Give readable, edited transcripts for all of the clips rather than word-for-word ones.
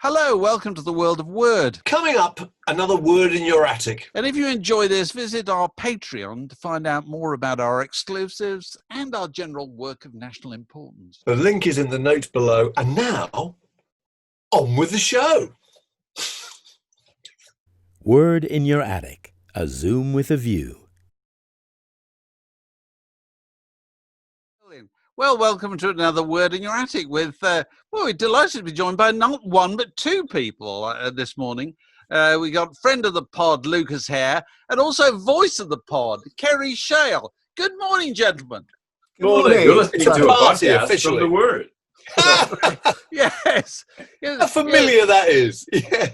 Hello, welcome to the world of Word. Coming up, another word in your attic. And if you enjoy this, visit our Patreon to find out more about our exclusives and our general work of national importance. The link is in the notes below. And now, on with the show. Word in your attic, a Zoom with a view. Well, welcome to another Word in Your Attic with, we're delighted to be joined by not one but two people this morning. We got friend of the pod, Lucas Hare, and also voice of the pod, Kerry Shale. Good morning, gentlemen. Good morning. You're listening It's to a party, podcast officially. from the Word. Yes. How familiar that is. Yeah.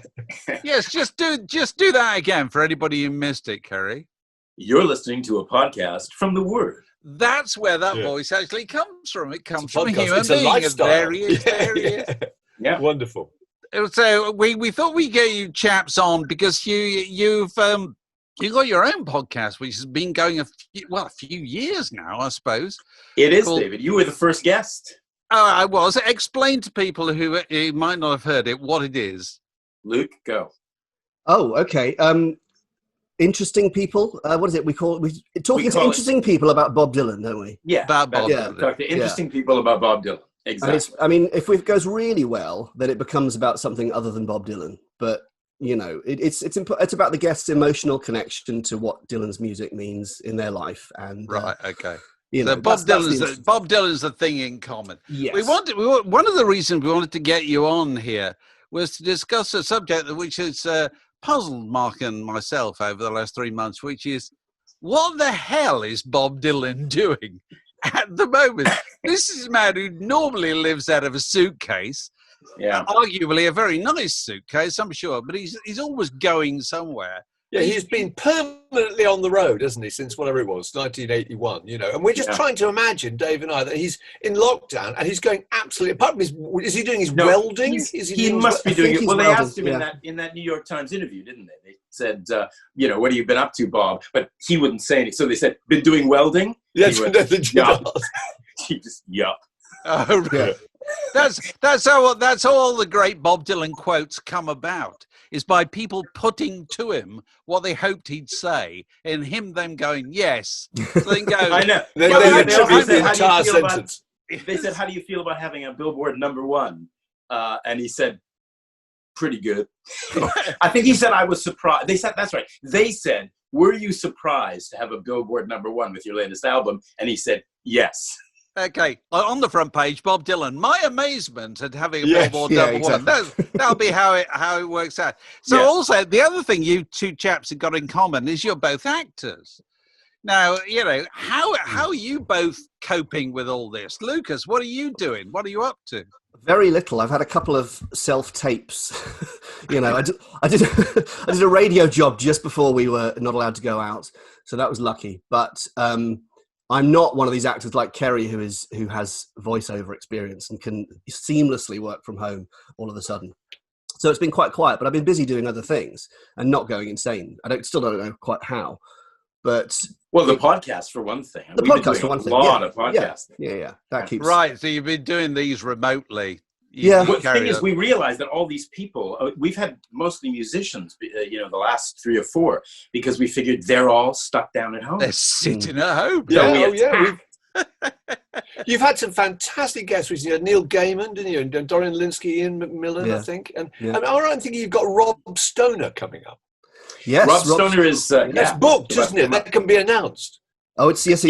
Yes, just do that again for anybody who missed it, Kerry. You're listening to a podcast from the Word. That's where that voice actually comes from. It comes from a podcast. It's human a being. lifestyle. There he is. There he is. Yeah. Wonderful. So we thought we'd get you chaps on because you've got your own podcast, which has been going a few years now, I suppose. It is, David. You were the first guest. Oh, I was. Explain to people who might not have heard it what it is. Luke, go. Oh, okay. Interesting people. What is it? We call talking to interesting people about Bob Dylan, don't we? Yeah. About Bob Dylan. Talk to interesting people about Bob Dylan. Exactly. I mean, if it goes really well, then it becomes about something other than Bob Dylan. But you know, it's about the guest's emotional connection to what Dylan's music means in their life. And Right. Okay. You know, So Bob Dylan's the thing in common. Yes. One of the reasons we wanted to get you on here was to discuss a subject which has puzzled Mark and myself over the last 3 months, which is what the hell is Bob Dylan doing at the moment? This is a man who normally lives out of a suitcase, arguably a very nice suitcase, I'm sure, but he's always going somewhere. Yeah, he's been permanently on the road, hasn't he, since whatever it was, 1981, you know. And we're just trying to imagine, Dave and I, that he's in lockdown and he's going absolutely, apart from is he doing his welding? He must be doing it. Well, they asked him in that New York Times interview, didn't they? They said, what have you been up to, Bob? But he wouldn't say anything. So they said, been doing welding? Yes, he went, yup. He just, yup. Oh, right. That's how all the great Bob Dylan quotes come about, is by people putting to him what they hoped he'd say, and them going yes. So they go. I know. They attribute the entire sentence. They said, "How do you feel about having a Billboard #1?" And he said, "Pretty good." I think he said, "I was surprised." They said, "That's right." They said, "Were you surprised to have a Billboard #1 with your latest album?" And he said, "Yes." Okay, on the front page, Bob Dylan. My amazement at having a Billboard #1. Exactly. That'll be how it works out. So also, the other thing you two chaps have got in common is you're both actors. Now, how are you both coping with all this? Lucas, what are you doing? What are you up to? Very little. I've had a couple of self-tapes. I did a radio job just before we were not allowed to go out, so that was lucky. But I'm not one of these actors like Kerry who has voiceover experience and can seamlessly work from home all of a sudden. So it's been quite quiet, but I've been busy doing other things and not going insane. Still don't know quite how, but the podcast for one thing. The podcast for one thing. A lot of podcasts. Yeah. That keeps right. So you've been doing these remotely. Yeah. The thing is, we realized that all these people, we've had mostly musicians, the last 3 or 4, because we figured they're all stuck down at home. They're sitting at home. You've had some fantastic guests recently. You had Neil Gaiman, didn't you? And Dorian Lynskey, Ian McMillan, I think. And I'm thinking you've got Rob Stoner coming up. Yes, Rob Stoner is that's booked, isn't it? That can be announced. Oh, it's yes.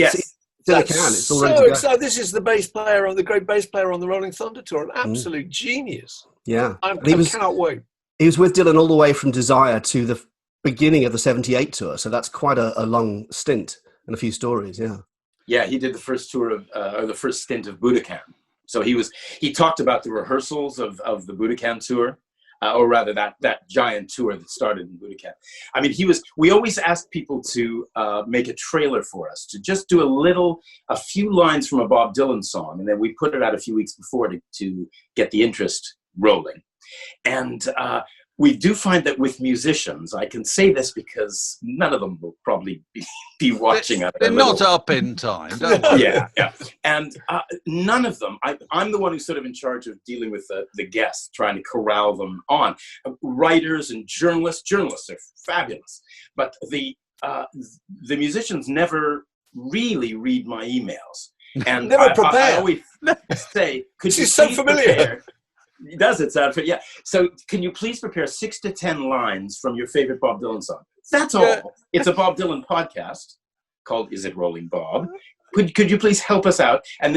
It's all ready to go. So this is the great bass player on the Rolling Thunder tour, an absolute genius. Yeah, I cannot wait. He was with Dylan all the way from Desire to the beginning of the '78 tour, so that's quite a long stint and a few stories. Yeah, he did the first tour or the first stint of Budokan. So he talked about the rehearsals of the Budokan tour. Or rather, that giant tour that started in Budokan. I mean, we always asked people to make a trailer for us, to just do a few lines from a Bob Dylan song, and then we put it out a few weeks before to get the interest rolling. And we do find that with musicians, I can say this because none of them will probably be watching. They're not up in time, don't they? Yeah. And none of them, I'm the one who's sort of in charge of dealing with the guests, trying to corral them on. Writers and journalists are fabulous. But the musicians never really read my emails. And never prepare. I always say, could you She's so please familiar. prepare? Does it sound familiar? Yeah. So can you please prepare 6 to 10 lines from your favorite Bob Dylan song? That's all. Yeah. It's a Bob Dylan podcast called Is It Rolling Bob? Could you please help us out? And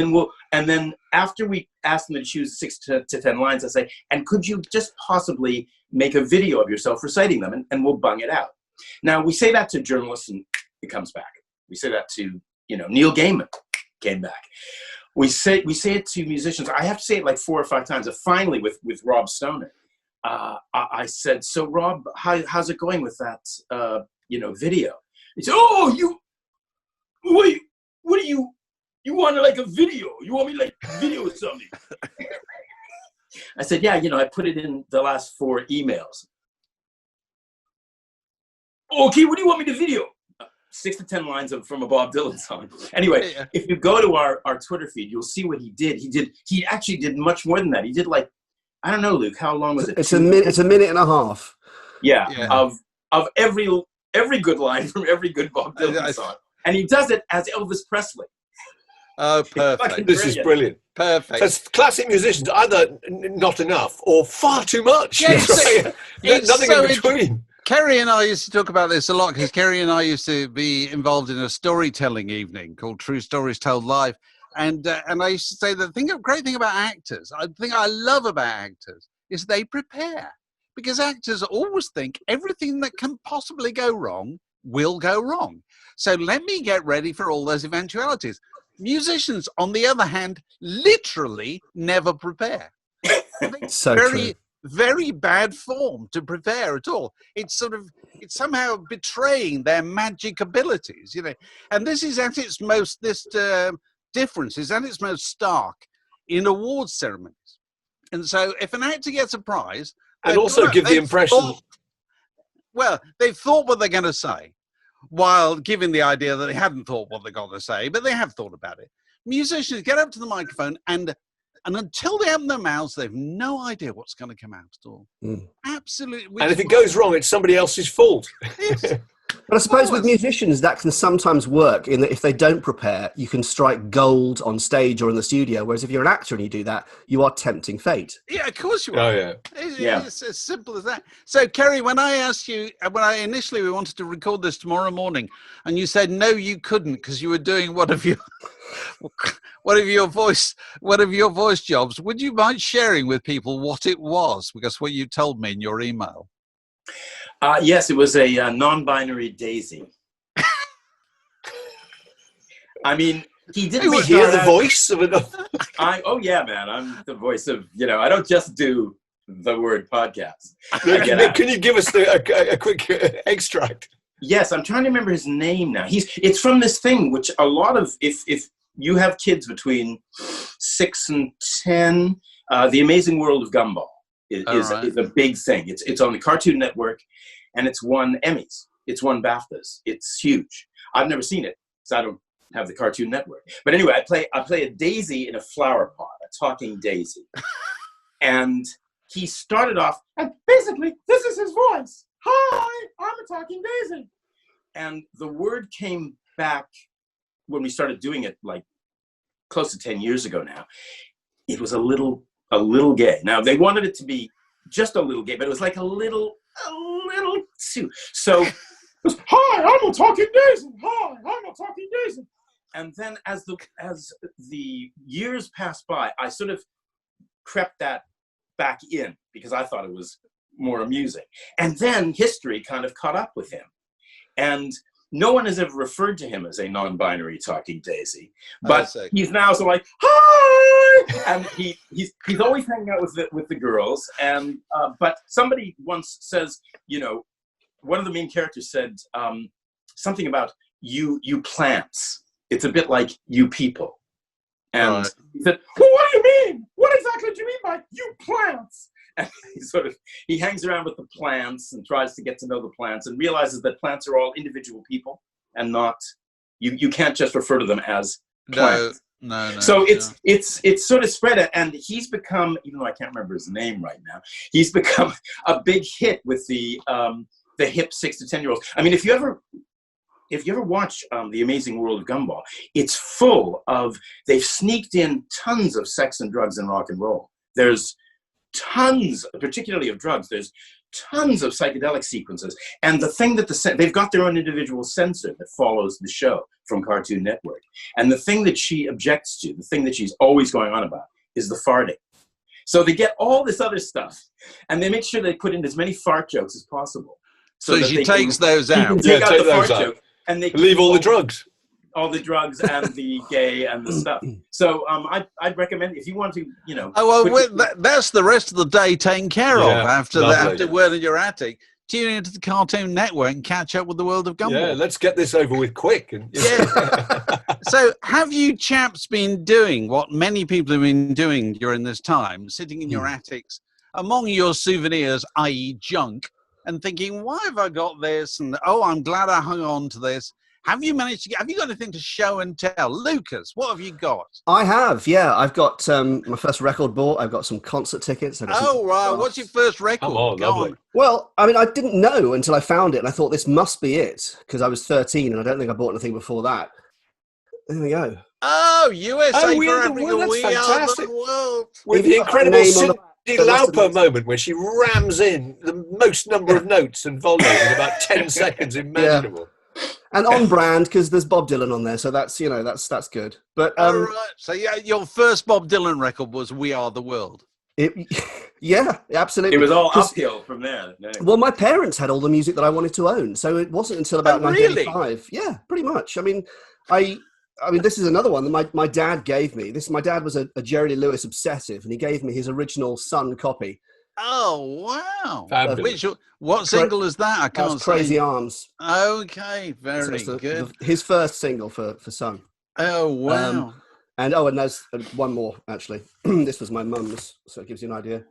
then after we ask them to choose 6 to 10 lines, I say, and could you just possibly make a video of yourself reciting them, and we'll bung it out. Now we say that to journalists and it comes back. We say that to, Neil Gaiman came back. We say it to musicians. I have to say it like 4 or 5 times. And finally, with Rob Stoner, I said, "So Rob, how's it going with that video?" He said, "Oh, what do you want like a video? You want me like video something?" I said, "Yeah, I put it in the last 4 emails." "Okay, what do you want me to video?" 6 to 10 lines from a Bob Dylan song. Anyway, if you go to our Twitter feed, you'll see what he did. He actually did much more than that. He did like, I don't know, Luke, how long was it? It's a minute and a half. Yeah. Of every good line from every good Bob Dylan song. And he does it as Elvis Presley. Oh, perfect. This is brilliant. Perfect. That's classic musicians, either not enough or far too much. Yeah, nothing in between. Kerry and I used to talk about this a lot because Kerry and I used to be involved in a storytelling evening called True Stories Told Live. And I used to say the great thing about actors, the thing I love about actors is they prepare. Because actors always think everything that can possibly go wrong will go wrong. So let me get ready for all those eventualities. Musicians, on the other hand, literally never prepare. So true. Very bad form to prepare at all. It's somehow betraying their magic abilities, And this is at its most, difference is at its most stark in awards ceremonies. And so if an actor gets a prize, and also give the impression. They've thought what they're going to say, while giving the idea that they hadn't thought what they're going to say, but they have thought about it. Musicians get up to the microphone and until they open their mouths, they've no idea what's going to come out at all. Absolutely. And if it goes wrong, it's somebody else's fault. But I suppose with musicians, that can sometimes work in that if they don't prepare, you can strike gold on stage or in the studio. Whereas if you're an actor and you do that, you are tempting fate. Yeah, of course you are. Oh, yeah. It's as simple as that. So, Kerry, when I asked you, initially we wanted to record this tomorrow morning, and you said, no, you couldn't because you were doing one of your voice jobs. Would you mind sharing with people what it was? Because what you told me in your email. Yes, it was a non-binary Daisy. I mean, he didn't. We hear the voice of another. Oh yeah, man! I'm the voice of. I don't just do the word podcast. Can you give us a quick extract? Yes, I'm trying to remember his name now. It's from this thing which a lot of if you have kids between 6 and 10, The Amazing World of Gumball is a big thing. It's on the Cartoon Network, and it's won Emmys. It's won BAFTAs. It's huge. I've never seen it because I don't have the Cartoon Network. But anyway, I play a daisy in a flower pot, a talking daisy. And he started off, and basically, this is his voice. Hi, I'm a talking daisy. And the word came back when we started doing it, like close to 10 years ago now. It was a little gay. Now they wanted it to be just a little gay, but it was like a little too. So it was, hi, I'm a talking daisy. Hi, I'm a talking daisy. And then as the years passed by, I sort of crept that back in because I thought it was more amusing. And then history kind of caught up with him. And no one has ever referred to him as a non-binary talking daisy, but he's now so like, hi, and he's always hanging out with the girls. And but somebody once says, one of the main characters said something about you plants. It's a bit like you people. And he said, well, what do you mean? What exactly do you mean by you plants? And he hangs around with the plants and tries to get to know the plants and realizes that plants are all individual people and not, you can't just refer to them as plants. No. So it's sort of spread, and he's become, even though I can't remember his name right now, he's become a big hit with the hip 6 to 10-year-olds. I mean, if you ever watch The Amazing World of Gumball, it's full of, they've sneaked in tons of sex and drugs and rock and roll. There's tons, particularly of drugs, there's tons of psychedelic sequences. And the thing that they've got their own individual censor that follows the show from Cartoon Network. And the thing that she objects to, the thing that she's always going on about, is the farting. So they get all this other stuff, and they make sure they put in as many fart jokes as possible. So she takes those out. You can take out the fart joke, and they leave all the drugs. All the drugs and the gay and the stuff. So I'd recommend, if you want to, that's the rest of the day taken care of after Word in Your Attic. Tune into the Cartoon Network and catch up with the world of Gumball. Yeah, let's get this over with quick. So have you chaps been doing what many people have been doing during this time, sitting in your attics among your souvenirs, i.e. junk, and thinking, why have I got this? And, I'm glad I hung on to this. Have you got anything to show and tell? Lucas, what have you got? I have, yeah. I've got my first record bought. I've got some concert tickets. Right. What's your first record? Go on. Well, I mean, I didn't know until I found it, and I thought this must be it, because I was 13, and I don't think I bought anything before that. There we go. Oh, USA We for Are the Africa, World. we That's are fantastic. the world. With the incredible Cyndi Lauper moment where she rams in the most number of notes and volume in about 10 seconds imaginable. Yeah. And on brand, because there's Bob Dylan on there, so that's that's good. But all right. So your first Bob Dylan record was "We Are the World." Yeah, absolutely. It was all uphill from there. Well, my parents had all the music that I wanted to own, so it wasn't until about 1985. Yeah, pretty much. I mean, this is another one that my dad gave me. My dad was a Jerry Lee Lewis obsessive, and he gave me his original Sun copy. Oh, wow. What single is that? I can't see. Crazy Arms. Okay, very good. His first single for Sun. Oh, wow. And there's one more, actually. This was my mum's, so it gives you an idea.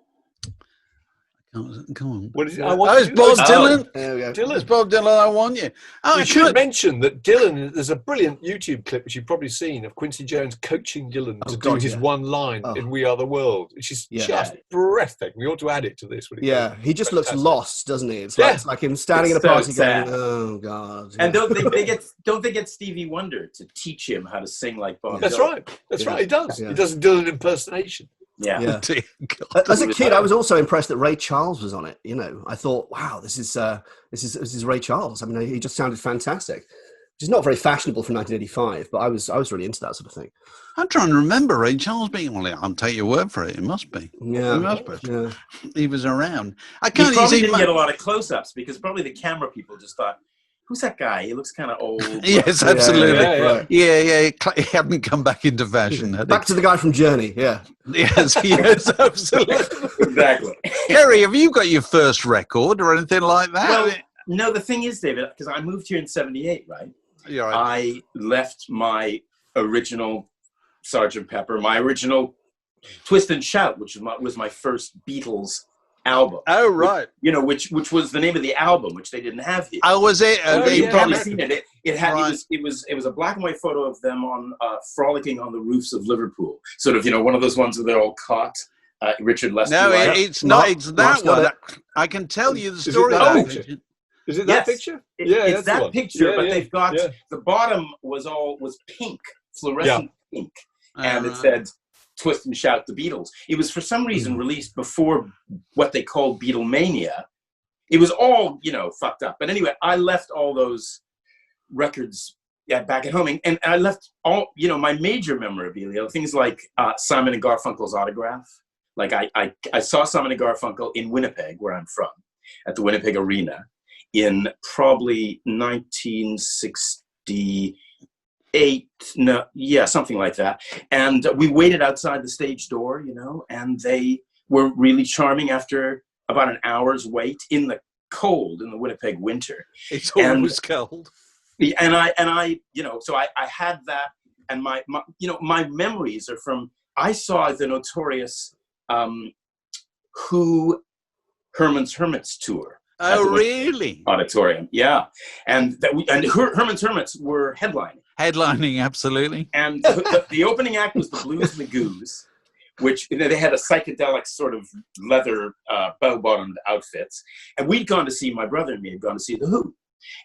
Come on. What is it? It's Bob Dylan. There we go. Dylan. It's Bob Dylan, I Want You. You should mention that Dylan, there's a brilliant YouTube clip which you've probably seen of Quincy Jones coaching Dylan to do his one line in We Are the World, which is just breathtaking. We ought to add it to this. He just looks lost, doesn't he? It's like him standing in a party going, oh, God. And don't they get Stevie Wonder to teach him how to sing like Bob Dylan? That's right, he does. He does a Dylan impersonation. Yeah. As a kid, I was also impressed that Ray Charles was on it. I thought, wow, this is Ray Charles. I mean, he just sounded fantastic. Which is not very fashionable for 1985, but I was really into that sort of thing. I'm trying to remember Ray Charles being on it. I'll take your word for it. It must be. Yeah, it must be. Yeah. He was around. He probably didn't get a lot of close-ups because probably the camera people just thought, who's that guy? He looks kind of old. Yes, absolutely. Yeah. He hadn't come back into fashion. Back to the guy from Journey, yeah. Yes, absolutely. Exactly. Kerry, have you got your first record or anything like that? Well, no, the thing is, David, because I moved here in 78, right? Yeah, right. I left my original Sgt. Pepper, my original Twist and Shout, which was my first Beatles album. Oh, right. Which was the name of the album, which they didn't have here. Oh, was it? You've probably seen it. It was a black and white photo of them on frolicking on the roofs of Liverpool. Sort of, one of those ones where they're all caught. Richard Lester. No, it's not. It's that one. I can tell you the story. Is it that picture? It's that picture, but they've got the bottom was pink, fluorescent pink, and it said Twist and Shout the Beatles. It was for some reason released before what they called Beatlemania. It was all, fucked up. But anyway, I left all those records back at home. And I left all, my major memorabilia, things like Simon and Garfunkel's autograph. Like I saw Simon and Garfunkel in Winnipeg, where I'm from, at the Winnipeg Arena in probably 1968. Something like that. And we waited outside the stage door, and they were really charming after about an hour's wait in the cold, in the Winnipeg winter. It's always cold. And I so I had that, and my memories are from, I saw the Notorious Who Herman's Hermits tour. Oh, really? Auditorium, yeah. And Herman's Hermits were headlining. Headlining, absolutely. And the opening act was the Blues Magoos, which they had a psychedelic sort of leather bow-bottomed outfits. And my brother and me had gone to see The Who.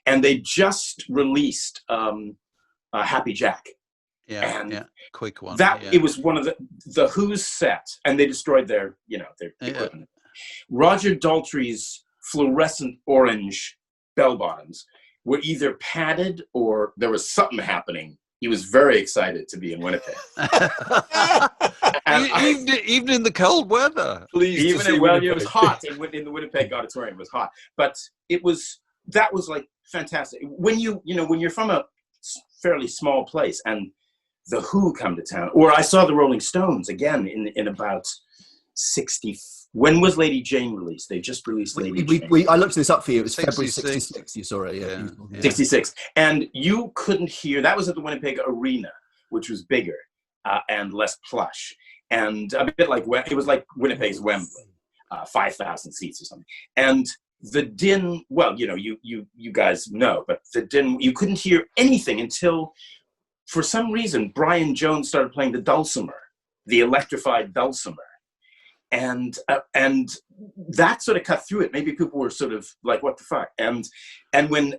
And they just released Happy Jack. Yeah, quick one. It was one of the Who's set, and they destroyed their equipment. Roger Daltrey's fluorescent orange bell-bottoms were either padded or there was something happening. He was very excited to be in Winnipeg. Even in the cold weather. It was hot in the Winnipeg auditorium. It was hot, but that was like fantastic. When you're from a fairly small place and the Who come to town, or I saw the Rolling Stones again in about 60. When was Lady Jane released? They just released Lady Jane. I looked this up for you. It was 66. February 66. You saw it, yeah. 66. And you couldn't hear, that was at the Winnipeg Arena, which was bigger and less plush. And a bit like, it was like Winnipeg's Wembley, 5,000 seats or something. And the din, well, you guys know, but the din, you couldn't hear anything until, for some reason, Brian Jones started playing the dulcimer, the electrified dulcimer. And that sort of cut through it. Maybe people were sort of like, what the fuck? And when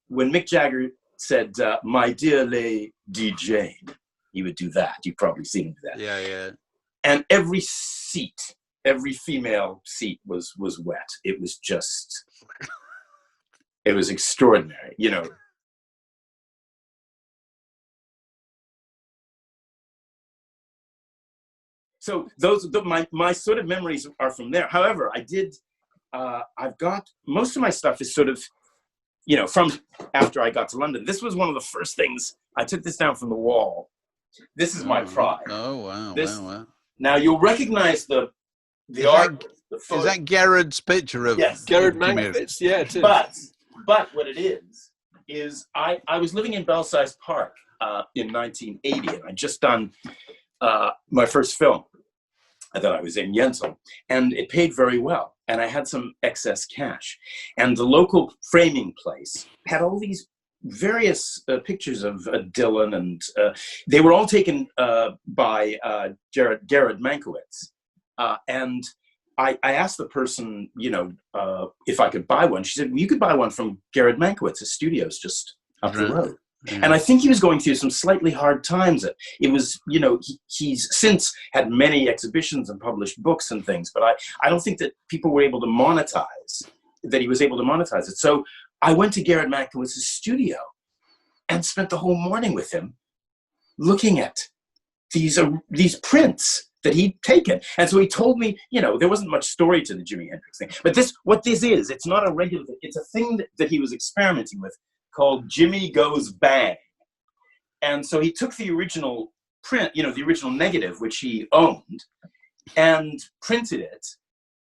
Mick Jagger said, "My dear Lady Jane," he would do that. You've probably seen him do that. Yeah. And every female seat was wet. It was just, it was extraordinary, So my sort of memories are from there. However, I've got most of my stuff is sort of, from after I got to London. This was one of the first things. I took this down from the wall. This is my pride. Oh, wow. Wow. Now you'll recognize the art. Is that Gerard's picture of? Yes, Gerard Mankiewicz. Yeah, it is. But what it is I was living in Belsize Park in 1980, and I'd just done my first film that I was in, Yentl, and it paid very well. And I had some excess cash. And the local framing place had all these various pictures of Dylan, and they were all taken by Gerard Mankiewicz. And I asked the person, if I could buy one. She said, well, you could buy one from Gerard Mankiewicz's studios just up the road. Mm-hmm. And I think he was going through some slightly hard times. It was, he's since had many exhibitions and published books and things, but I don't think that people were able to monetize, that he was able to monetize it. So I went to Gerard Mankiewicz's studio and spent the whole morning with him looking at these prints that he'd taken. And so he told me, there wasn't much story to the Jimi Hendrix thing, but what this is, it's not a regular thing. It's a thing that he was experimenting with, called Jimmy Goes Bang. And so he took the original print, the original negative, which he owned, and printed it,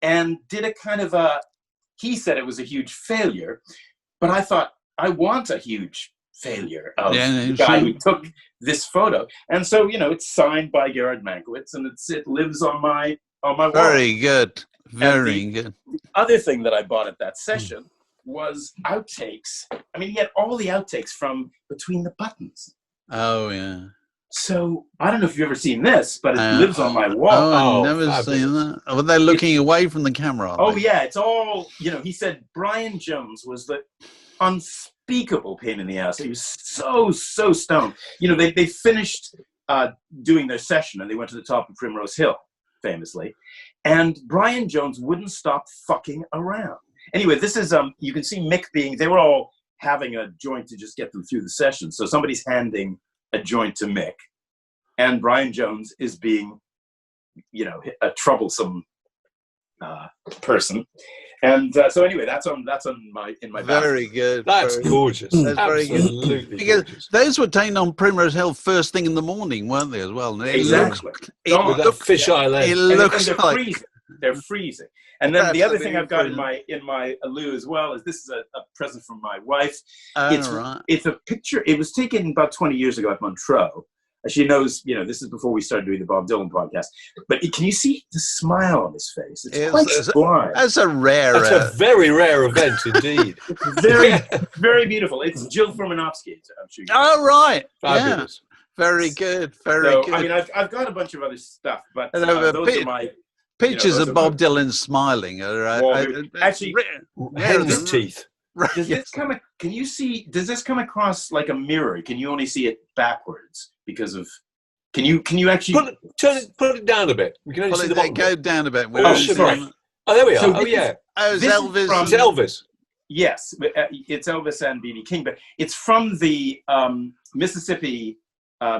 and did a kind of he said it was a huge failure, but I thought, I want a huge failure of the guy who took this photo. And so, it's signed by Gerard Mankiewicz, and it lives on my wall. Very good. Very good. The other thing that I bought at that session was outtakes. I mean, he had all the outtakes from Between the Buttons. Oh, yeah. So I don't know if you've ever seen this, but it lives on my wall. Oh, I've never seen that. Were they looking away from the camera? Yeah, it's all, he said Brian Jones was the unspeakable pain in the ass. He was so stoned. They finished doing their session, and they went to the top of Primrose Hill, famously. And Brian Jones wouldn't stop fucking around. Anyway, this is, you can see Mick they were all having a joint to just get them through the session. So somebody's handing a joint to Mick, and Brian Jones is being, a troublesome person. And so anyway, that's in my very good. That's gorgeous. That's very Absolutely good. Because gorgeous. those were taken on Primrose Hill first thing in the morning, weren't they, as well? And Exactly. With that fisheye lens. It looks and like they're freezing. And then the other thing I've got brilliant. in my Allure as well is this is a present from my wife. Right. It's a picture. It was taken about 20 years ago at Montreux She knows, this is before we started doing the Bob Dylan podcast. But can you see the smile on his face? It's quite sublime. That's a rare. That's a very rare event indeed. Very, very beautiful. It's Jill Furmanovsky. I'm sure. Oh, right. Fabulous. Yeah. Very good. Very good. I mean, I've got a bunch of other stuff, but those are my pictures of Bob Dylan smiling. Actually, hen's teeth. Does this can you see? Does this come across like a mirror? Can you only see it backwards because of? Can you actually put it down a bit? We can only see the bottom. Go down a bit. Sorry. Oh, there we are. So it's Elvis. It's Elvis. Yes, it's Elvis and BB King, but it's from the Mississippi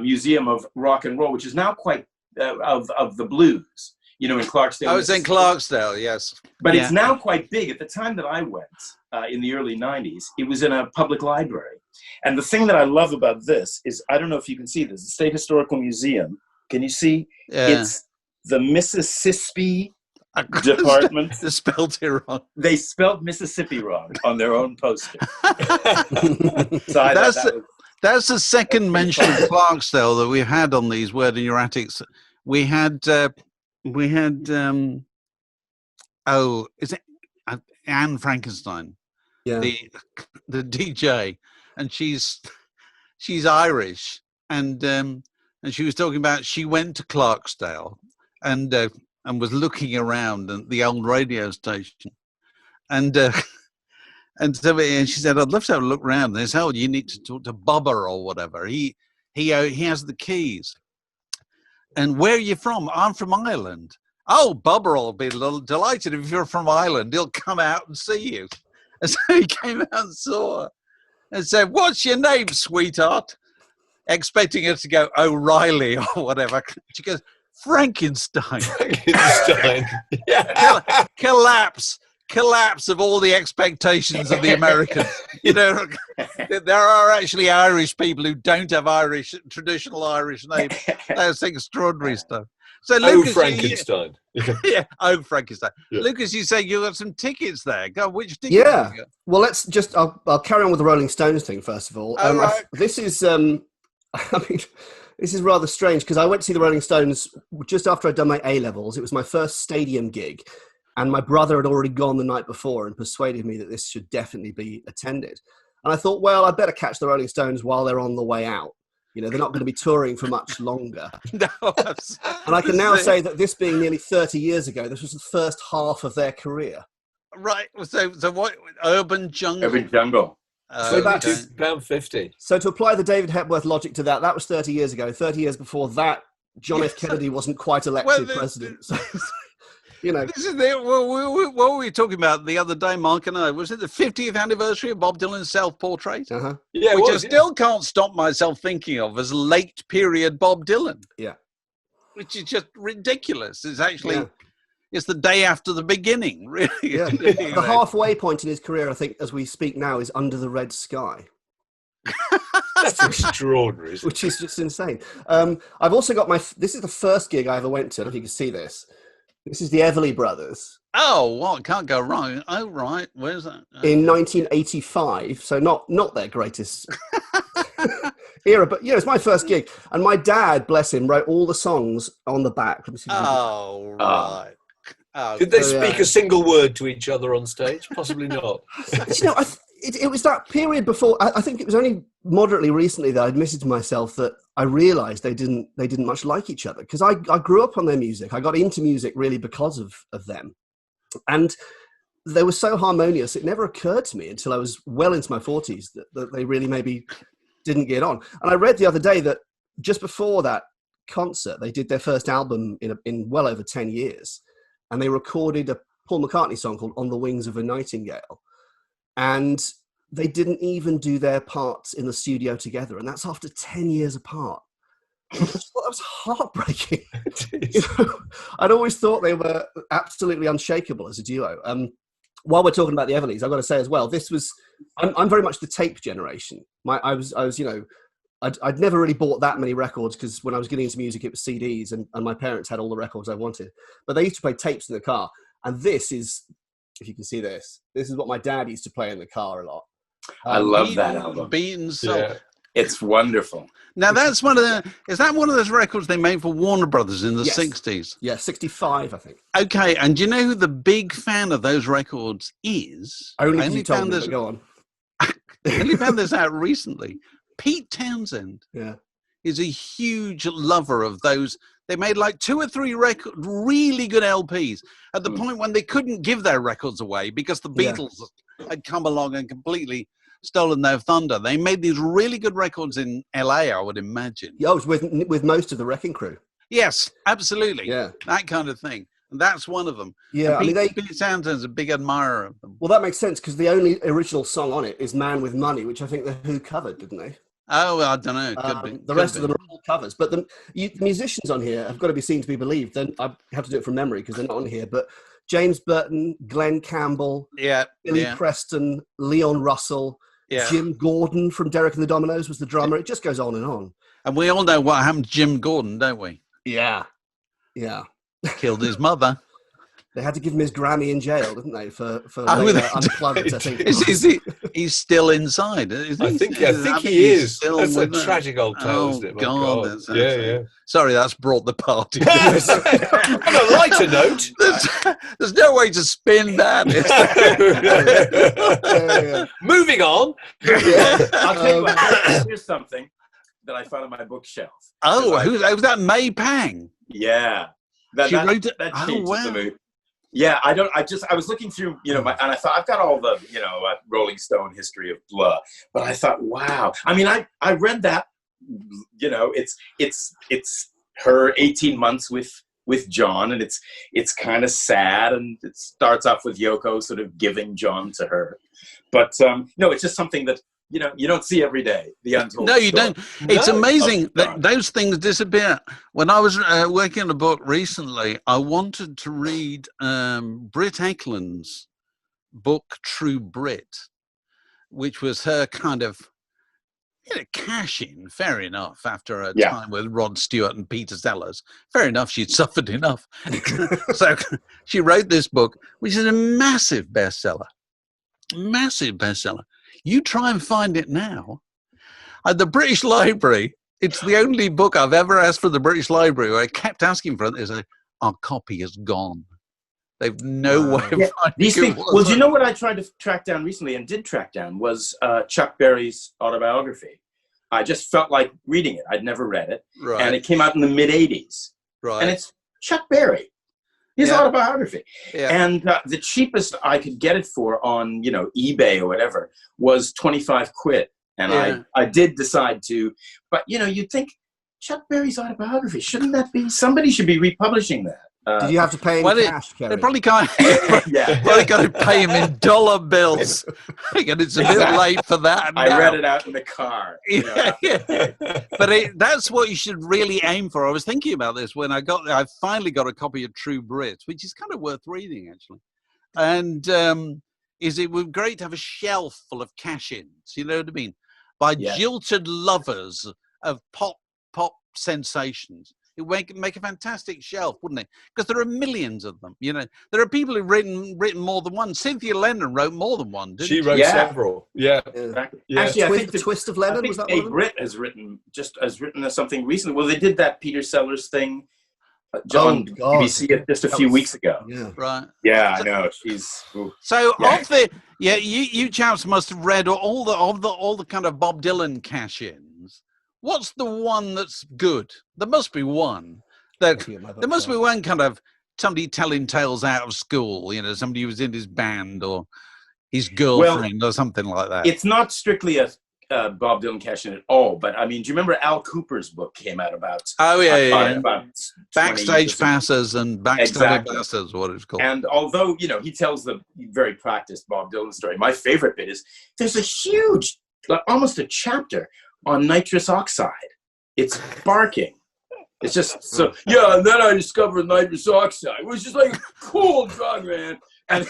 Museum of Rock and Roll, which is now quite of the blues. In Clarksdale. I was in Clarksdale, yes. But it's now quite big. At the time that I went, in the early 90s, it was in a public library. And the thing that I love about this is, I don't know if you can see this, the State Historical Museum. Can you see? Yeah. It's the Mississippi Department. They spelled it wrong. They spelled Mississippi wrong on their own poster. That's the second mention of Clarksdale that we had on these Word in Your Attics. We had is it Anne Frankenstein, the DJ, and she's Irish, and she was talking about she went to Clarksdale and was looking around at the old radio station, and she said, I'd love to have a look around. And they said, you need to talk to Bobber or whatever. He has the keys. And where are you from? I'm from Ireland. Oh, Bobber will be delighted if you're from Ireland. He'll come out and see you. And so he came out and saw her and said, what's your name, sweetheart? Expecting her to go O'Reilly or whatever. She goes, Frankenstein. Frankenstein. Yeah. Collapse of all the expectations of the Americans. There are actually Irish people who don't have traditional Irish names. That's extraordinary stuff. So Lucas, Frankenstein. Frankenstein. Yeah. Lucas, you say you got some tickets there. Go, which tickets? Yeah. Well, I'll carry on with the Rolling Stones thing first of all. Right. This is, this is rather strange because I went to see the Rolling Stones just after I'd done my A-levels. It was my first stadium gig. And my brother had already gone the night before and persuaded me that this should definitely be attended. And I thought, well, I better catch the Rolling Stones while they're on the way out. They're not going to be touring for much longer. No, and I can now say that this being nearly 30 years ago, this was the first half of their career. Right. So what? Urban Jungle? Urban Jungle. So back to pound 50. So to apply the David Hepworth logic to that was 30 years ago. 30 years before that, John F. Kennedy wasn't quite elected president. So, This is what were we talking about the other day, Mark and I? Was it the 50th anniversary of Bob Dylan's self-portrait? Uh-huh. Yeah, which I still can't stop myself thinking of as late period Bob Dylan. Yeah. Which is just ridiculous. It's actually, it's the day after the beginning, really. Yeah. The halfway point in his career, I think, as we speak now, is Under the Red Sky. That's extraordinary. Which is just insane. I've also got this is the first gig I ever went to. I don't know if you can see this. This is the Everly Brothers. Oh, well, it can't go wrong. Oh, right. Where's that? In 1985. So not their greatest era, but it's my first gig. And my dad, bless him, wrote all the songs on the back. Oh, right. Did they speak a single word to each other on stage? Possibly not. It was that period before. I think it was only moderately recently that I admitted to myself that I realised they didn't much like each other, because I grew up on their music. I got into music really because of them, and they were so harmonious. It never occurred to me until I was well into my 40s that they really maybe didn't get on. And I read the other day that just before that concert, they did their first album in well over 10 years, and they recorded a Paul McCartney song called "On the Wings of a Nightingale." And they didn't even do their parts in the studio together. And that's after 10 years apart. That was heartbreaking. I'd always thought they were absolutely unshakable as a duo. While we're talking about the Everlys, I've got to say as well, I'm very much the tape generation. I'd never really bought that many records, because when I was getting into music, it was CDs, and my parents had all the records I wanted. But they used to play tapes in the car. And this is, if you can see this is what my dad used to play in the car a lot. I love that album. Beaten Soul. Yeah. It's wonderful. Now that's one of the. Is that one of those records they made for Warner Brothers in the Yes. 60s? Yeah, 65, I think. Okay, and do you know who the big fan of those records is? Only I because you told me, this, but go on. I only found this out recently. Pete Townsend Yeah. is a huge lover of those. They made like 2 or 3 really good LPs at the point when they couldn't give their records away because the Beatles had come along and completely stolen their thunder. They made these really good records in LA, I would imagine. Yeah, it was with most of the Wrecking Crew. Yes, absolutely. Yeah. That kind of thing. And that's one of them. Yeah, and Pete Townsend's a big admirer of them. Well, that makes sense because the only original song on it is "Man with Money," which I think the Who covered, didn't they? Oh, I don't know. Could be. The rest of them are all covers, but the musicians on here have got to be seen to be believed. Then I have to do it from memory because they're not on here. But James Burton, Glenn Campbell, Billy Preston, Leon Russell, Jim Gordon from Derek and the Dominoes was the drummer. It just goes on and on. And we all know what happened to Jim Gordon, don't we? Yeah. Killed his mother. They had to give him his Grammy in jail, didn't they? For Unplugged, I think. He's still inside. I think he is. That's a tragic old tale, isn't it? My God. Yeah. Sorry, that's brought the party. On a lighter note, there's no way to spin that. Moving on. I'll tell you what, here's something that I found on my bookshelf. Oh, was that May Pang? Yeah. She wrote it. That changes the mood. Yeah, I was looking through, and I thought I've got all the, Rolling Stone history of blah, but I thought, wow. I mean, I read that, it's her 18 months with John, and it's kind of sad, and it starts off with Yoko sort of giving John to her, but no, it's just something that you don't see every day. The untold No, you story. don't. It's amazing that those things disappear. When I was working on a book recently, I wanted to read Britt Ekland's book, True Brit, which was her kind of cash-in, fair enough, after a time with Rod Stewart and Peter Sellers. Fair enough, she'd suffered enough. So she wrote this book, which is a massive bestseller. Massive bestseller. You try and find it now. At the British Library, it's the only book I've ever asked for the British Library where I kept asking for it. They say, our copy is gone. They've no way of finding these things. it. Well, do you know what I tried to track down recently and did track down was Chuck Berry's autobiography. I just felt like reading it. I'd never read it. Right. And it came out in the mid-'80s. Right. And it's Chuck Berry. His autobiography. Yeah. And the cheapest I could get it for on, eBay or whatever was 25 quid. And I did decide to, but you'd think Chuck Berry's autobiography, shouldn't that be, somebody should be republishing that. Did you have to pay him cash, Kerry? They probably can't. Probably got to pay him in dollar bills. And it's a bit late for that. I read it out in the car. But that's what you should really aim for. I was thinking about this when I got there. I finally got a copy of True Brit, which is kind of worth reading, actually. And it would be great to have a shelf full of cash-ins, you know what I mean? By jilted lovers of pop sensations. It would make a fantastic shelf, wouldn't it? Because there are millions of them. There are people who've written more than one. Cynthia Lennon wrote more than one, didn't she? She wrote several. Yeah. Exactly. Yeah. Actually, I think the Twist of Lennon was that Dave one? Britt has written something recently. Well, they did that Peter Sellers thing, John BBC just a few weeks ago. Yeah. Right. Yeah, I know. She's so of the you chaps must have read all the kind of Bob Dylan cash-ins. What's the one that's good? There must be one. There must be one kind of somebody telling tales out of school, somebody who was in his band or his girlfriend or something like that. It's not strictly a Bob Dylan cash-in at all, but I mean, do you remember Al Cooper's book came out about? About Backstage Passes and Backstage Passes, what it's called. And although he tells the very practiced Bob Dylan story, my favorite bit is there's a huge, almost a chapter on nitrous oxide. It's barking. It's just so, and then I discovered nitrous oxide. It was just like a cool drug, man. And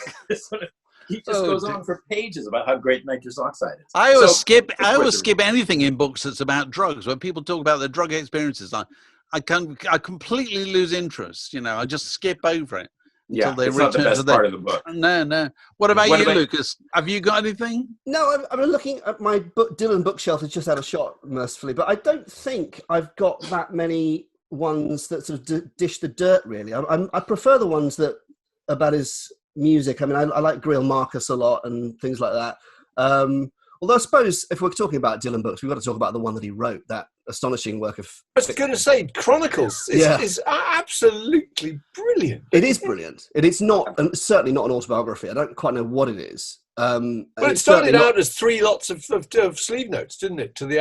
he just goes on for pages about how great nitrous oxide is. I always skip anything in books that's about drugs. When people talk about their drug experiences, I completely lose interest. I just skip over it. Yeah, they it's not the return best part of the book. No. What about you, Lucas? Have you got anything? No, I'm looking at my Dylan bookshelf. Is just out of shot, mercifully, but I don't think I've got that many ones that sort of dish the dirt. Really, I prefer the ones that about his music. I mean, I like Greil Marcus a lot and things like that. Although I suppose if we're talking about Dylan books, we've got to talk about the one that he wrote, that astonishing work of... I was going to say, Chronicles is absolutely brilliant. It is brilliant. It's not, and certainly not an autobiography. I don't quite know what it is. But it started out as 3 lots of sleeve notes, didn't it, to the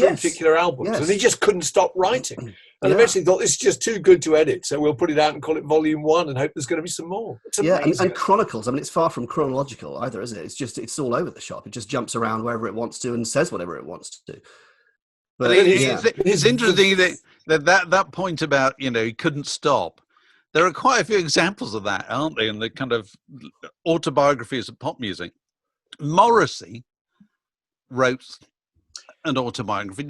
particular albums? Yes. And he just couldn't stop writing. And eventually thought, this is just too good to edit, so we'll put it out and call it Volume 1 and hope there's going to be some more. It's amazing. And Chronicles, I mean, it's far from chronological either, is it? It's all over the shop. It just jumps around wherever it wants to and says whatever it wants to. But it's interesting that point about, he couldn't stop. There are quite a few examples of that, aren't there, in the kind of autobiographies of pop music. Morrissey wrote an autobiography,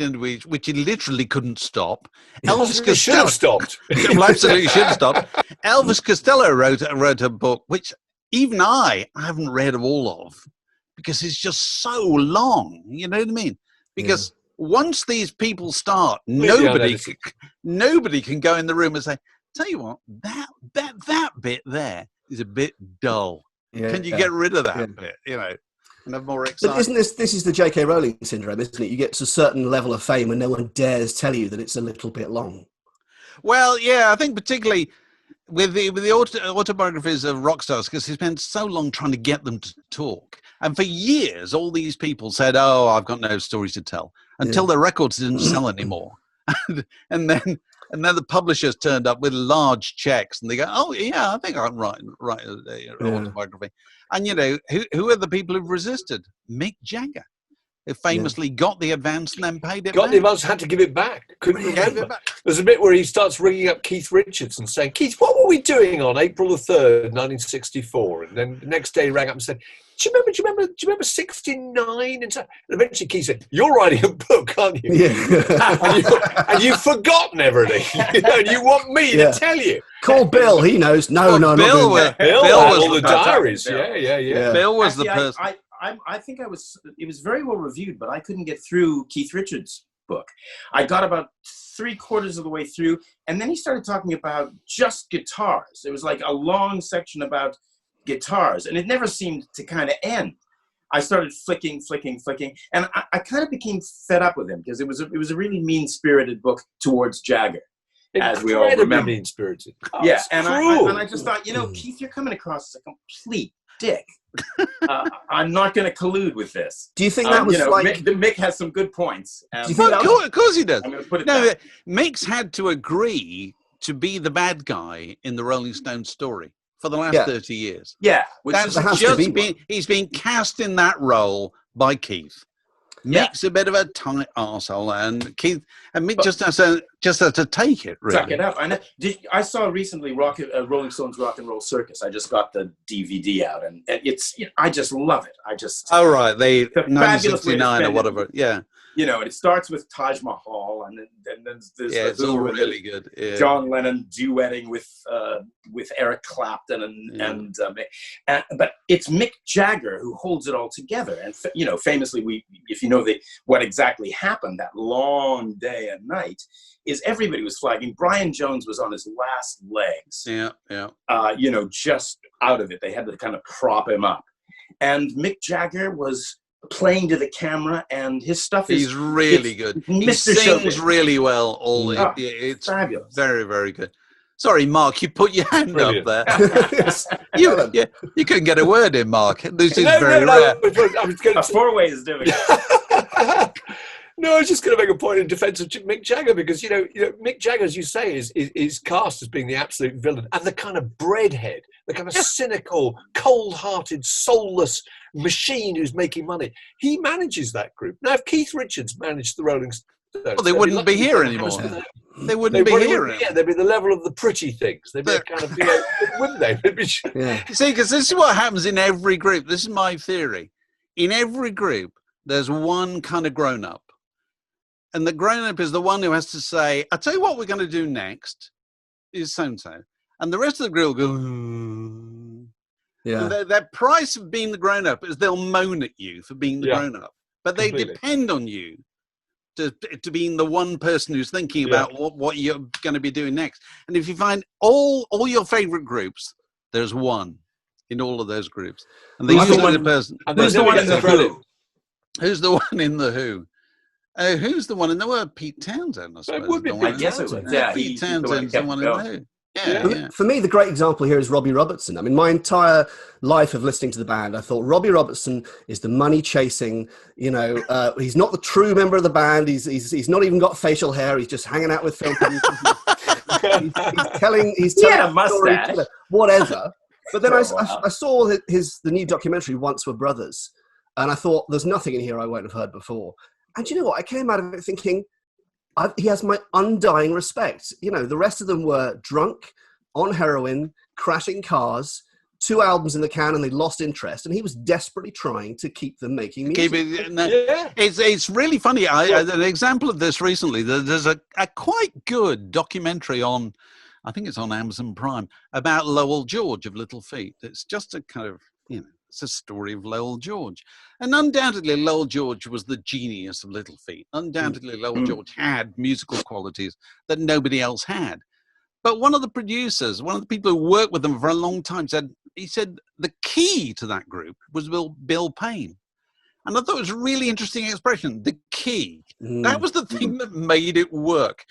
which he literally couldn't stop. Elvis Costello should have stopped. Well, absolutely should have stopped. Elvis Costello wrote a book which even I haven't read all of, because it's just so long. You know what I mean? Because once these people start, nobody can go in the room and say, "Tell you what, that bit there is a bit dull. Can you get rid of that bit?" And have more excitement. But isn't this is the J.K. Rowling syndrome, isn't it? You get to a certain level of fame and no one dares tell you that it's a little bit long. Well, yeah, I think particularly with the autobiographies of rock stars, because he spent so long trying to get them to talk. And for years, all these people said, "Oh, I've got no stories to tell," until their records didn't sell anymore. and then the publishers turned up with large checks, and they go, "Oh, yeah, I think I can write an autobiography." And who are the people who've resisted? Mick Jagger, who famously got the advance and then paid it back. Got the advance, had to give it back. Couldn't remember. There's a bit where he starts ringing up Keith Richards and saying, "Keith, what were we doing on April the 3rd, 1964?" And then the next day he rang up and said, Do you remember 69? And eventually Keith said, "You're writing a book, aren't you?" Yeah. and you've forgotten everything. And you want me to tell you. Call Bill, he knows. No, Bill was all the diaries. Yeah. Bill was the person. I think it was very well reviewed, but I couldn't get through Keith Richards' book. I got about 3/4 of the way through, and then he started talking about just guitars. It was like a long section about guitars, and it never seemed to kind of end. I started flicking, and I kind of became fed up with him, because it was a really mean-spirited book towards Jagger, as we all remember. Mean-spirited. And I just thought, Keith, you're coming across as a complete dick. I'm not going to collude with this. Do you think that was Mick has some good points? Of course he does. Mick's had to agree to be the bad guy in the Rolling Stones story for the last 30 years. Yeah. He's been cast in that role by Keith. Mick's a bit of a tight arsehole, and Mick just has to take it, really. Suck it up. I saw recently Rolling Stones Rock and Roll Circus. I just got the DVD out, and it's, I just love it. Oh, right. They 1969 or whatever. Yeah. And it starts with Taj Mahal, and then there's it's all really good. Yeah. John Lennon duetting with Eric Clapton, but it's Mick Jagger who holds it all together. And famously, if you know what exactly happened that long day and night, is everybody was flagging. Brian Jones was on his last legs. Yeah. Just out of it. They had to kind of prop him up, and Mick Jagger was playing to the camera, and his stuff he's really good. He sings really well. It's fabulous. Very, very good. Sorry, Mark, you put your hand up there. You couldn't get a word in, Mark. This is very rare. A four-way is doing it. No, I was just going to make a point in defense of Mick Jagger, because Mick Jagger, as you say, is cast as being the absolute villain and the kind of breadhead, the kind of cynical, cold-hearted, soulless machine who's making money. He manages that group. Now, if Keith Richards managed the Rolling Stones, well, they wouldn't be here anymore. They wouldn't be here. Yeah, they'd be the level of the pretty things. They'd be kind of, wouldn't they? See, because this is what happens in every group. This is my theory. In every group, there's one kind of grown-up. And the grown-up is the one who has to say, "I'll tell you what we're going to do next is so-and-so." and the rest of the group will go. Yeah. And their price of being the grown-up is they'll moan at you for being the grown-up, but they Completely. depend on you to being the one person who's thinking about what you're going to be doing next. And if you find all your favorite groups, there's one in all of those groups, and they usually the person. Who's the one in the Who? Who's the one in the Who? Who's the one in the Who? Pete Townsend, I suppose. It would be I guess it would. Yeah, Pete Townsend's the one in the Who. Yeah. For me, the great example here is Robbie Robertson. I mean, my entire life of listening to the band, I thought Robbie Robertson is the money chasing. You know, he's not the true member of the band. He's not even got facial hair. He's just hanging out with film producers. he's telling a mustache, whatever. But then I saw the new documentary, Once Were Brothers, and I thought there's nothing in here I won't have heard before. And you know what? I came out of it thinking, he has my undying respect. You know, the rest of them were drunk, on heroin, crashing cars, 2 albums in the can, and they lost interest. And he was desperately trying to keep them making music. It's really funny. An example of this recently, there's a quite good documentary on, I think it's on Amazon Prime, about Lowell George of Little Feat. It's just a kind of, it's a story of Lowell George. And undoubtedly, Lowell George was the genius of Little Feat. Undoubtedly, Lowell George had musical qualities that nobody else had. But one of the producers, one of the people who worked with them for a long time, said the key to that group was Bill Payne. And I thought it was a really interesting expression, the key. That was the thing that made it work.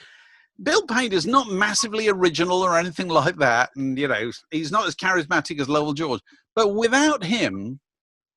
Bill Payne is not massively original or anything like that. And, he's not as charismatic as Lowell George. But without him,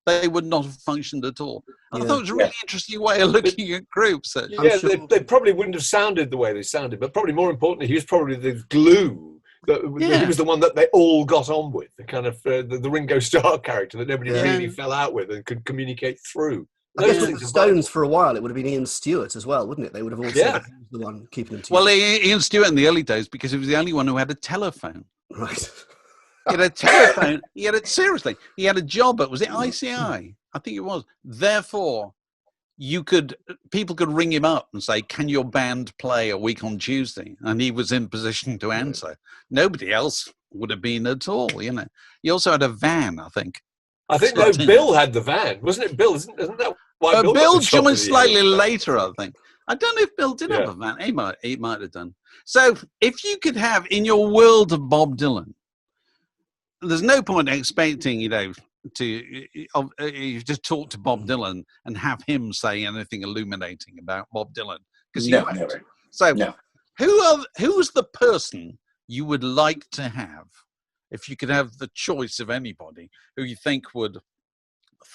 they would not have functioned at all. I thought it was a really interesting way of looking at groups. They probably wouldn't have sounded the way they sounded. But probably more importantly, he was probably the glue. He was the one that they all got on with, the kind of the Ringo Starr character that nobody really fell out with and could communicate through. I guess with the Stones for a while, it would have been Ian Stewart as well, wouldn't it? They would have all said he was the one keeping them together. Well, Ian Stewart in the early days, because he was the only one who had a telephone. Right. He had a telephone. Seriously, he had a job at, was it ICI? I think it was. Therefore, people could ring him up and say, "Can your band play a week on Tuesday?" And he was in position to answer. Nobody else would have been at all. He also had a van, I think. Bill had the van, wasn't it? Bill, isn't that why Bill joined slightly later, I think. I don't know if Bill did have a van. He might have done. So, if you could have in your world of Bob Dylan, there's no point expecting, you just talk to Bob Dylan and have him say anything illuminating about Bob Dylan. Because never. So, who's the person you would like to have, if you could have the choice of anybody who you think would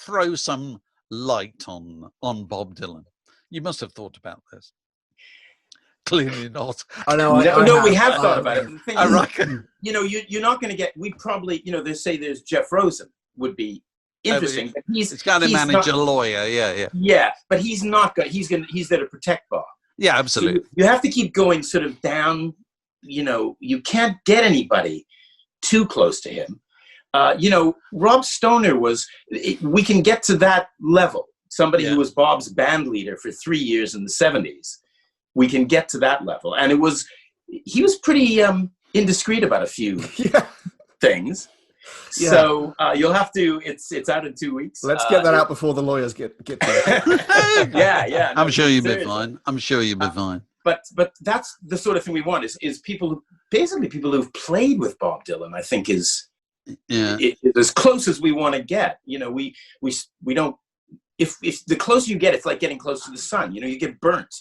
throw some light on Bob Dylan? You must have thought about this. Clearly not. I know. We have thought about it. The thing is, you're not going to get. We probably, they say there's Jeff Rosen would be interesting. But he's got to manage a lawyer. Yeah, but he's not going. He's there to protect Bob. Yeah, absolutely. So you have to keep going sort of down. You can't get anybody too close to him. Rob Stoner we can get to that level. Somebody who was Bob's band leader for 3 years in the 70s. We can get to that level. And he was pretty indiscreet about a few things. Yeah. So you'll have to, it's out in 2 weeks. Let's get that out before the lawyers get to it. Yeah. I'm sure you'll be fine. But that's the sort of thing we want is people who've played with Bob Dylan, I think is as close as we want to get. We don't, if the closer you get, it's like getting close to the sun. You get burnt.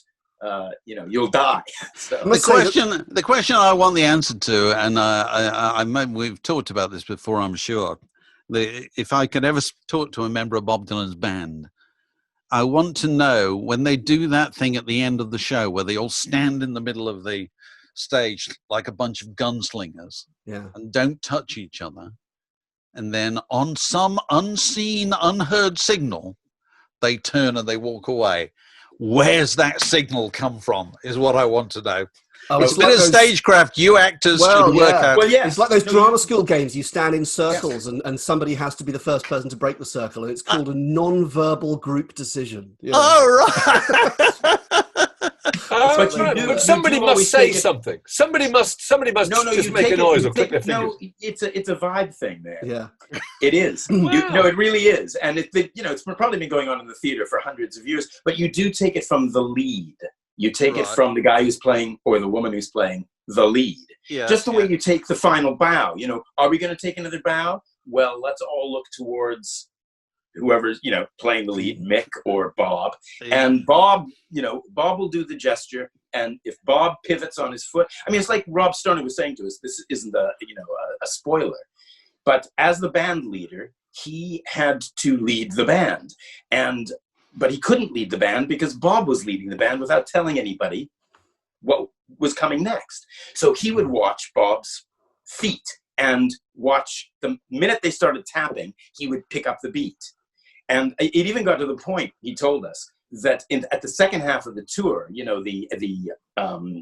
You'll die. So. The question I want the answer to, and we've talked about this before, I'm sure. If I could ever talk to a member of Bob Dylan's band, I want to know when they do that thing at the end of the show where they all stand in the middle of the stage like a bunch of gunslingers and don't touch each other, and then on some unseen, unheard signal, they turn and they walk away. Where's that signal come from is what I want to know. It's a bit of stagecraft. You actors should work out. Well, it's like those drama school games. You stand in circles and somebody has to be the first person to break the circle. And it's called a non-verbal group decision. Oh, right. But you right. do- But somebody you do must always say take it- something. Somebody must just you make take a noise you or click take their it- fingers. No, it's a vibe thing, man. Yeah. It is. Wow. No, it really is. And it's probably been going on in the theater for hundreds of years, but you do take it from the lead. You take it Right. from the guy who's playing or the woman who's playing the lead. Yeah, Just the way yeah. you take the final bow. Are we going to take another bow? Well, let's all look towards whoever's, playing the lead, Mick or Bob. And Bob will do the gesture. And if Bob pivots on his foot, I mean, it's like Rob Stoner was saying to us, this isn't a spoiler. But as the band leader, he had to lead the band. But he couldn't lead the band because Bob was leading the band without telling anybody what was coming next. So he would watch Bob's feet and watch the minute they started tapping, he would pick up the beat. And it even got to the point, he told us, that at the second half of the tour, the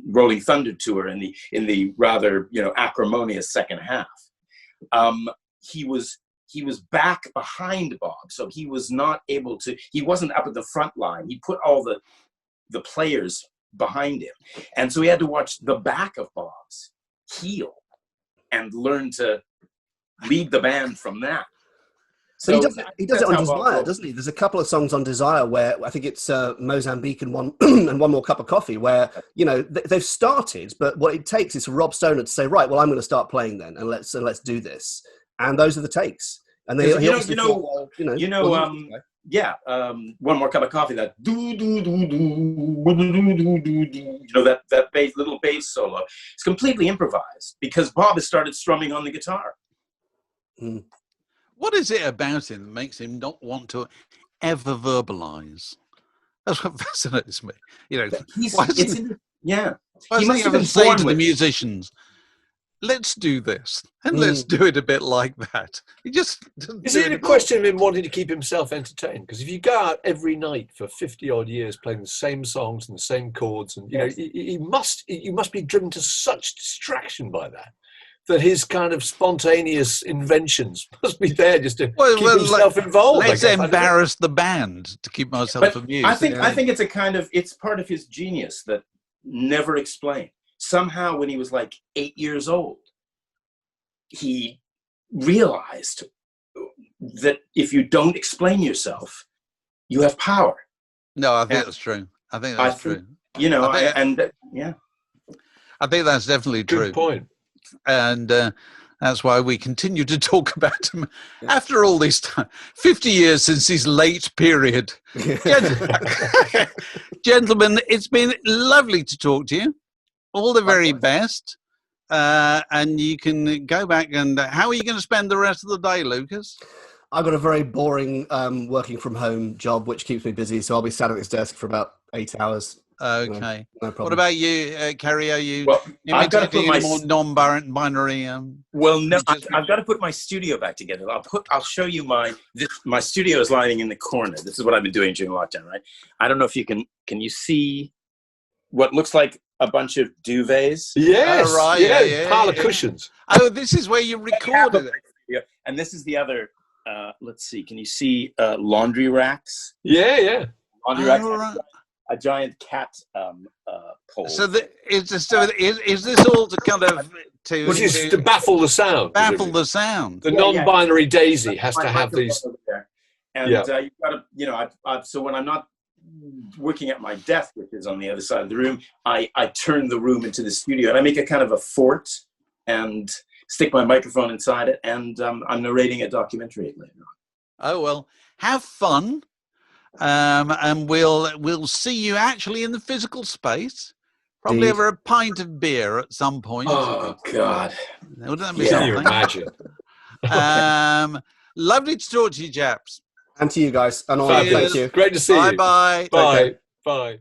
Rolling Thunder tour in the rather acrimonious second half, he was back behind Bob, so he was not able to. He wasn't up at the front line. He put all the players behind him, and so he had to watch the back of Bob's heel and learn to lead the band from that. So he does it on Desire, Bob doesn't he? There's a couple of songs on Desire where I think it's Mozambique and one and One More Cup of Coffee, where they've started, but what it takes is for Rob Stoner to say, right, well, I'm going to start playing then, and let's do this. And those are the takes. And they, One More Cup of Coffee. That that bass, little bass solo. It's completely improvised because Bob has started strumming on the guitar. Mm. What is it about him that makes him not want to ever verbalize? That's what fascinates me. Why He must must have even been say born to the with it. musicians, let's do this, and let's do it a bit like that. He just doesn't Is do it a question of him wanting to keep himself entertained? Because if you go out every night for 50 odd years playing the same songs and the same chords, and you must be driven to such distraction by that his kind of spontaneous inventions must be there just to keep himself involved. Let's embarrass the band to keep myself amused. I think it's part of his genius that never explained. Somehow when he was like 8 years old, he realized that if you don't explain yourself, you have power. No, I think that's true. I think that's true. I think that's definitely true. Good point. And that's why we continue to talk about him after all this time. 50 years since his late period. Gentlemen, it's been lovely to talk to you. All the very best. And you can go back and how are you going to spend the rest of the day, Lucas? I've got a very boring working from home job, which keeps me busy. So I'll be sat at this desk for about 8 hours. Okay. No problem. What about you, Kerry? Are you I've got to put any more non-binary? No, I've got to put my studio back together. I'll show you my studio is lying in the corner. This is what I've been doing during lockdown, right? I don't know if you can you see what looks like a bunch of duvets? Yes, pile of yeah. cushions. Oh, this is where you recorded it. Yeah, and this is the other. Let's see. Can you see laundry racks? Yeah. Laundry racks. Right. A giant cat pole. So is this all to kind of Which is to baffle the sound. baffle the sound? The non-binary Daisy has to have these. And you've got to, so when I'm not working at my desk, which is on the other side of the room, I turn the room into the studio and I make a kind of a fort and stick my microphone inside it, and I'm narrating a documentary later on. Oh well, have fun, and we'll see you actually in the physical space. Probably over a pint of beer at some point. Oh God! Wouldn't that be Can something? you imagine? Lovely to talk to you, chaps. And to you guys. And all, thank you. Great to see you. Bye-bye. Bye. Bye.